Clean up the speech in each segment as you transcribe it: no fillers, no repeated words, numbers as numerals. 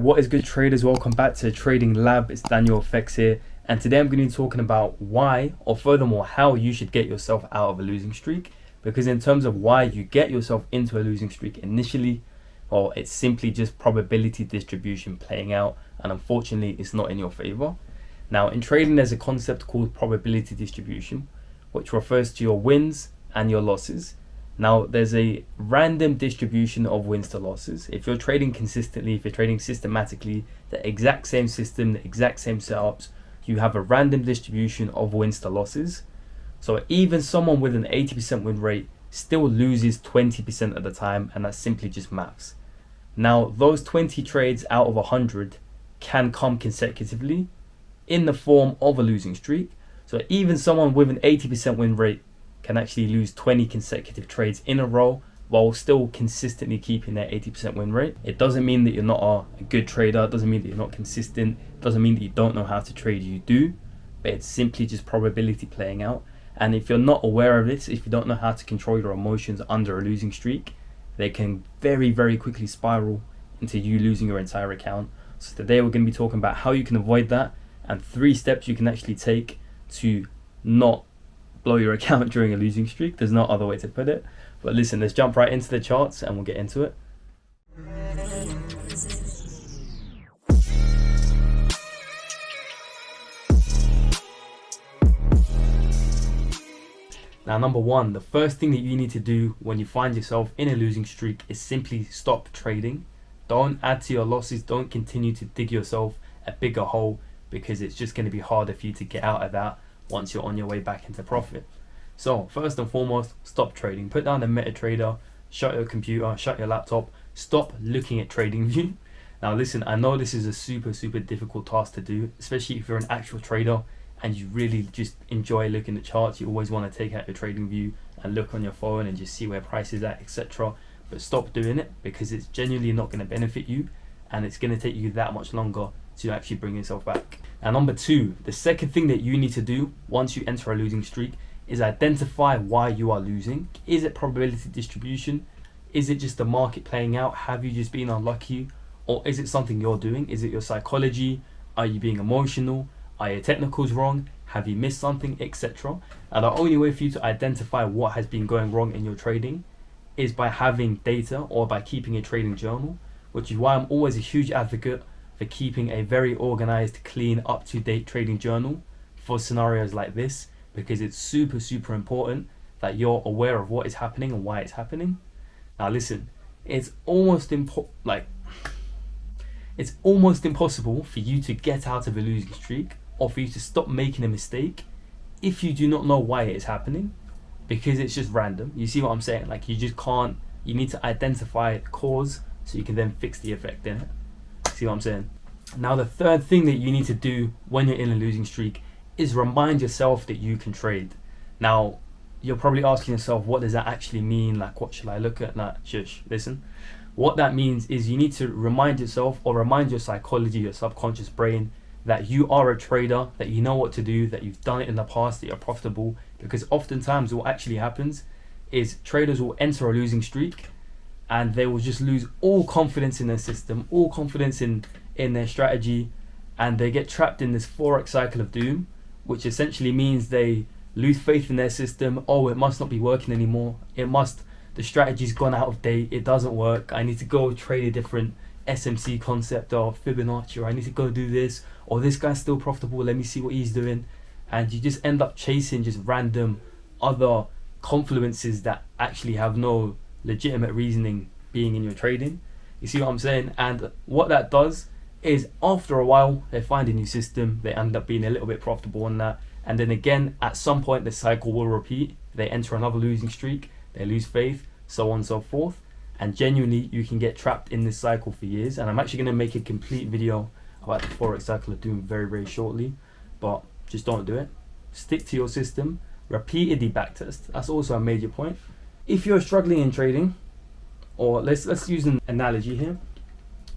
What is good, traders? Welcome back to Trading Lab. It's Daniel Effects here, and today I'm going to be talking about why, or furthermore how you should get yourself out of a losing streak. Because in terms of why you get yourself into a losing streak initially, well, it's simply just probability distribution playing out, and unfortunately it's not in your favor. Now in trading there's a concept called probability distribution, which refers to your wins and your losses. Now there's a random distribution of wins to losses. If you're trading consistently, if you're trading systematically, the exact same system, the exact same setups, you have a random distribution of wins to losses. So even someone with an 80% win rate still loses 20% of the time, and that's simply just maths. Now those 20 trades out of 100 can come consecutively in the form of a losing streak. So even someone with an 80% win rate can actually lose 20 consecutive trades in a row while still consistently keeping their 80% win rate. It doesn't mean that you're not a good trader. It doesn't mean that you're not consistent. It doesn't mean that you don't know how to trade. You do, but it's simply just probability playing out. And if you're not aware of this, if you don't know how to control your emotions under a losing streak, they can very, very quickly spiral into you losing your entire account. So today we're going to be talking about how you can avoid that and 3 steps you can actually take to not blow your account during a losing streak. There's no other way to put it. But listen, let's jump right into the charts and we'll get into it. Now, number one, the first thing that you need to do when you find yourself in a losing streak is simply stop trading. Don't add to your losses. Don't continue to dig yourself a bigger hole, because it's just going to be harder for you to get out of that once you're on your way back into profit. So first and foremost, stop trading. Put down the MetaTrader, shut your computer, shut your laptop, stop looking at TradingView. Now listen, I know this is a super difficult task to do, especially if you're an actual trader and you really just enjoy looking at charts. You always want to take out your TradingView and look on your phone and just see where price is at, etc. But stop doing it, because it's genuinely not going to benefit you, and it's going to take you that much longer to actually bring yourself back. And number two, the second thing that you need to do once you enter a losing streak is identify why you are losing. Is it probability distribution? Is it just the market playing out? Have you just been unlucky? Or is it something you're doing? Is it your psychology? Are you being emotional? Are your technicals wrong? Have you missed something, etc.? And the only way for you to identify what has been going wrong in your trading is by having data or by keeping a trading journal, which is why I'm always a huge advocate for keeping a very organized, clean, up-to-date trading journal for scenarios like this, because it's super important that you're aware of what is happening and why it's happening. Now listen, it's almost impossible for you to get out of a losing streak or for you to stop making a mistake if you do not know why it is happening, because it's just random. You see what I'm saying? Like, you just can't. You need to identify the cause so you can then fix the effect in it. See what I'm saying? Now the third thing that you need to do when you're in a losing streak is remind yourself that you can trade. Now you're probably asking yourself, what does that actually mean? Like, what should I look at? Nah, shush, listen. What that means is you need to remind yourself, or remind your psychology, your subconscious brain, that you are a trader, that you know what to do, that you've done it in the past, that you're profitable. Because oftentimes what actually happens is traders will enter a losing streak and they will just lose all confidence in their system, all confidence in their strategy, and they get trapped in this forex cycle of doom, which essentially means they lose faith in their system. Oh, it must not be working anymore. The strategy's gone out of date. It doesn't work. I need to go trade a different SMC concept or Fibonacci, or I need to go do this, or this guy's still profitable. Let me see what he's doing. And you just end up chasing just random other confluences that actually have no legitimate reasoning being in your trading. You see what I'm saying? And what that does is, after a while, they find a new system, they end up being a little bit profitable on that, and then again at some point the cycle will repeat. They enter another losing streak, they lose faith, so on and so forth, and genuinely you can get trapped in this cycle for years. And I'm actually going to make a complete video about the forex cycle of doom very shortly, but just don't do it. Stick to your system, repeatedly backtest. That's also a major point. If you're struggling in trading, or let's use an analogy here.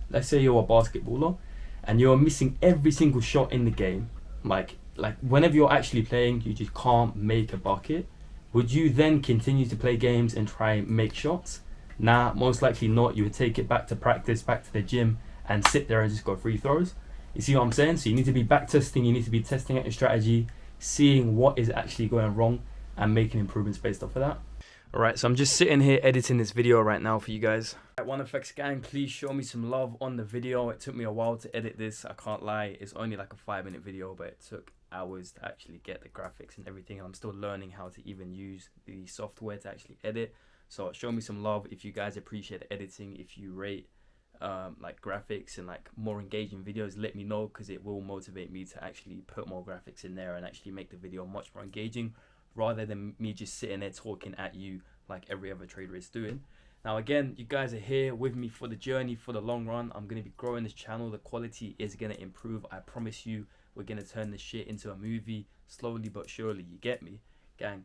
Let's say you're a basketballer and you're missing every single shot in the game. Like whenever you're actually playing, you just can't make a bucket. Would you then continue to play games and try and make shots? Nah, most likely not. You would take it back to practice, back to the gym, and sit there and just go free throws. You see what I'm saying? So you need to be back testing, you need to be testing out your strategy, seeing what is actually going wrong and making improvements based off of that. Alright, so I'm just sitting here editing this video right now for you guys. OneFX gang, please show me some love on the video. It took me a while to edit this, I can't lie. It's only like a 5-minute video, but it took hours to actually get the graphics and everything. I'm still learning how to even use the software to actually edit. So show me some love if you guys appreciate the editing, if you rate like graphics and like more engaging videos, let me know, because it will motivate me to actually put more graphics in there and actually make the video much more engaging, rather than me just sitting there talking at you like every other trader is doing. Now again, you guys are here with me for the journey, for the long run. I'm going to be growing this channel. The quality is going to improve. I promise you, we're going to turn this shit into a movie slowly but surely. You get me? Gang,